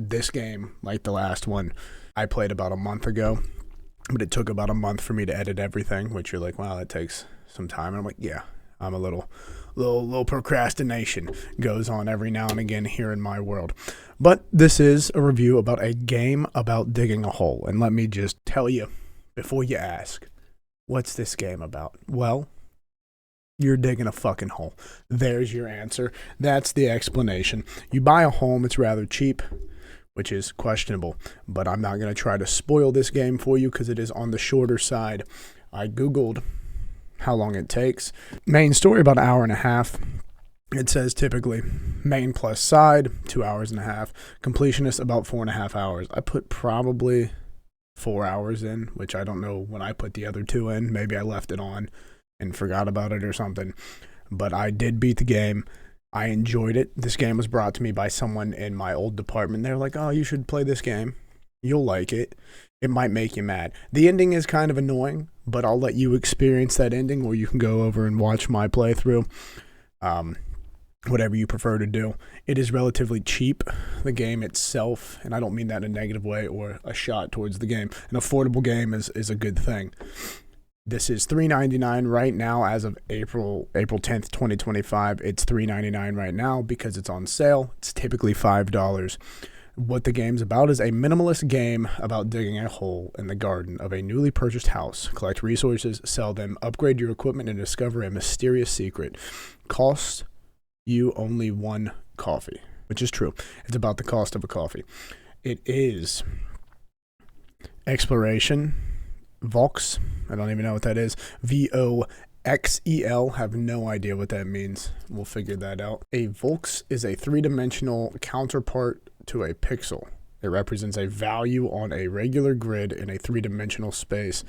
This game, like the last one, I played about a month ago, but it took about a month for me to edit everything, which you're like, wow, that takes some time. And I'm like, yeah, I'm a little procrastination goes on every now and again here in my world. But this is a review about a game about digging a hole. And let me just tell you, before you ask, what's this game about? Well, you're digging a fucking hole. There's your answer. That's the explanation. You buy a home, it's rather cheap, which is questionable. But I'm not going to try to spoil this game for you because it is on the shorter side. I Googled how long it takes. Main story, about an hour and a half. It says typically main plus side, 2 hours and a half. Completionist, about 4.5 hours. I put probably 4 hours in, which I don't know when I put the other two in. Maybe I left it on and forgot about it or something. But I did beat the game. I enjoyed it. This game was brought to me by someone in my old department. They're like, oh, you should play this game. You'll like it. It might make you mad. The ending is kind of annoying, but I'll let you experience that ending, or you can go over and watch my playthrough. Whatever you prefer to do. It is relatively cheap, the game itself, and I don't mean that in a negative way or a shot towards the game. An affordable game is a good thing. This is $3.99 right now as of April 10th, 2025. It's $3.99 right now because it's on sale. It's typically $5. What the game's about is a minimalist game about digging a hole in the garden of a newly purchased house. Collect resources, sell them, upgrade your equipment, and discover a mysterious secret. Costs you only one coffee, which is true. It's about the cost of a coffee. It is exploration. Vox. I don't even know what that is. VOXEL. Have no idea what that means. We'll figure that out. A Vox is a three-dimensional counterpart to a pixel. It represents a value on a regular grid in a three-dimensional space.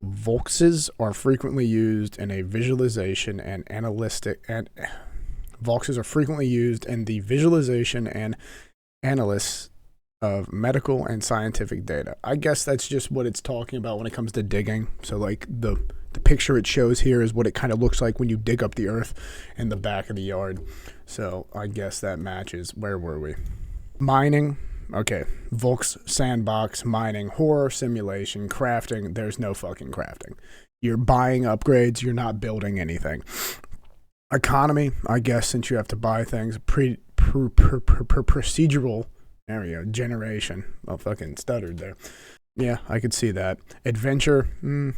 Voxes are frequently used in a visualization and analytic and Voxes are frequently used in the visualization and analysis of medical and scientific data. I guess that's just what it's talking about when it comes to digging. So like the picture it shows here is what it kind of looks like when you dig up the earth in the back of the yard. So I guess that matches. Where were we? Mining. Okay. Vox, sandbox, mining, horror, simulation, crafting. There's no fucking crafting. You're buying upgrades. You're not building anything. Economy, I guess, since you have to buy things. Procedural. There we go. Generation. Well, fucking stuttered there. Yeah, I could see that. Adventure,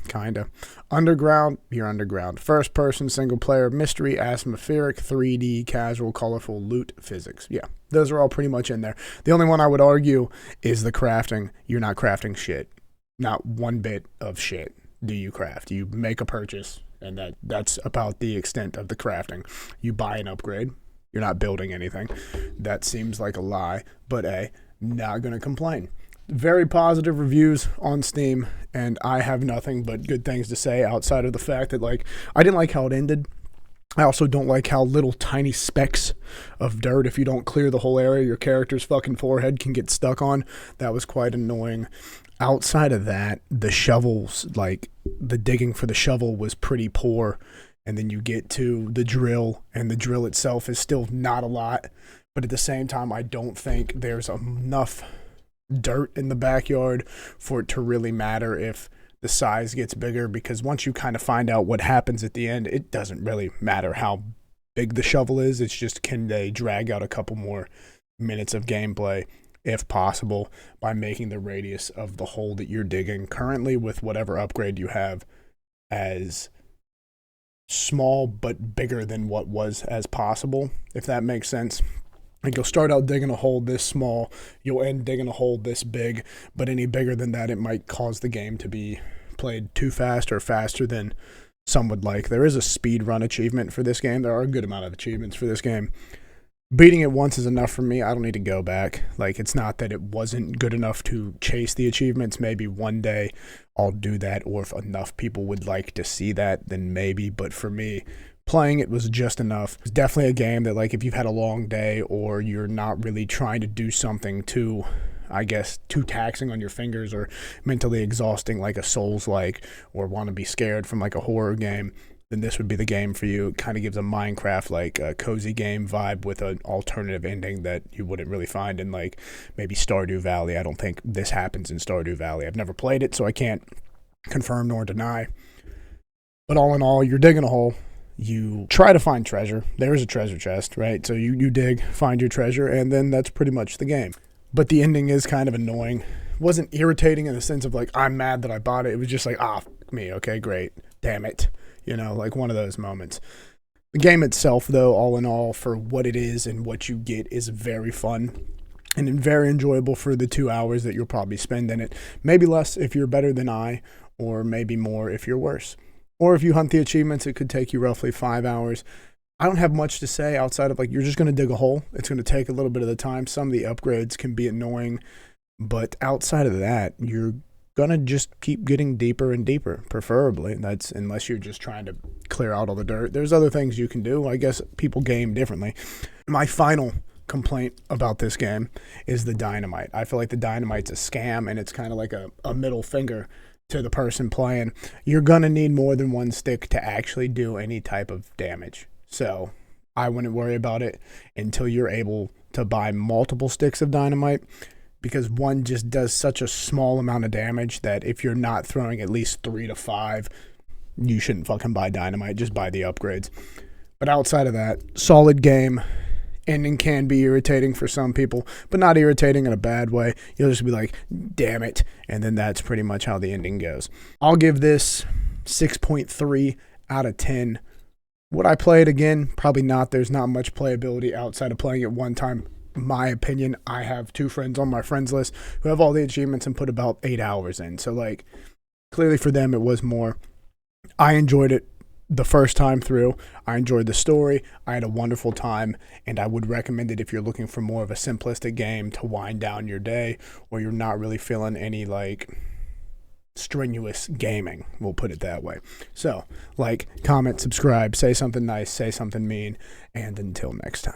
kinda. Underground, you're underground. First person, single player, mystery, atmospheric, 3D, casual, colorful, loot, physics. Yeah, those are all pretty much in there. The only one I would argue is the crafting. You're not crafting shit. Not one bit of shit do you craft. You make a purchase, and that's about the extent of the crafting. You buy an upgrade. You're not building anything. That seems like a lie, but not going to complain. Very positive reviews on Steam, and I have nothing but good things to say outside of the fact that, like, I didn't like how it ended. I also don't like how little tiny specks of dirt, if you don't clear the whole area, your character's fucking forehead can get stuck on. That was quite annoying. Outside of that, the shovels, like, the digging for the shovel was pretty poor. And then you get to the drill, and the drill itself is still not a lot. But at the same time, I don't think there's enough dirt in the backyard for it to really matter if the size gets bigger, because once you kind of find out what happens at the end, it doesn't really matter how big the shovel is. It's just, can they drag out a couple more minutes of gameplay, if possible, by making the radius of the hole that you're digging currently with whatever upgrade you have as small but bigger than what was as possible, if that makes sense. Like, you'll start out digging a hole this small, you'll end digging a hole this big, but any bigger than that, it might cause the game to be played too fast or faster than some would like. There is a speed run achievement for this game. There are a good amount of achievements for this game. Beating it once is enough for me. I don't need to go back. Like, it's not that it wasn't good enough to chase the achievements. Maybe one day I'll do that, or if enough people would like to see that, then maybe. But for me, playing it was just enough. It's definitely a game that, like, if you've had a long day or you're not really trying to do something too, I guess, too taxing on your fingers or mentally exhausting like a Souls-like, or want to be scared from like a horror game, then this would be the game for you. It kind of gives a Minecraft like a cozy game vibe with an alternative ending that you wouldn't really find in like maybe Stardew Valley. I don't think this happens in Stardew Valley. I've never played it, so I can't confirm nor deny. But all in all, you're digging a hole. You try to find treasure. There is a treasure chest, right? So you dig, find your treasure, and then that's pretty much the game. But the ending is kind of annoying. It wasn't irritating in the sense of like, I'm mad that I bought it. It was just like, fuck me. Okay, great. Damn it. You know, like one of those moments. The game itself, though, all in all, for what it is and what you get, is very fun and very enjoyable for the 2 hours that you'll probably spend in it. Maybe less if you're better than I, or maybe more if you're worse. Or if you hunt the achievements, it could take you roughly 5 hours. I don't have much to say outside of like, you're just going to dig a hole. It's going to take a little bit of the time. Some of the upgrades can be annoying, but outside of that, you're gonna just keep getting deeper and deeper, preferably. That's unless you're just trying to clear out all the dirt. There's other things you can do. I guess people game differently. My final complaint about this game is the dynamite. I feel like the dynamite's a scam, and it's kind of like a middle finger to the person playing. You're gonna need more than one stick to actually do any type of damage. So I wouldn't worry about it until you're able to buy multiple sticks of dynamite, because one just does such a small amount of damage that if you're not throwing at least 3 to 5, you shouldn't fucking buy dynamite. Just buy the upgrades. But outside of that, solid game. Ending can be irritating for some people, but not irritating in a bad way. You'll just be like, damn it. And then that's pretty much how the ending goes. I'll give this 6.3 out of 10. Would I play it again? Probably not. There's not much playability outside of playing it one time. My opinion, I have 2 friends on my friends list who have all the achievements and put about 8 hours in. So like, clearly for them it was more. I enjoyed it the first time through. I enjoyed the story. I had a wonderful time, and I would recommend it if you're looking for more of a simplistic game to wind down your day, or you're not really feeling any like strenuous gaming, we'll put it that way. So like, comment, subscribe, say something nice, say something mean, and until next time.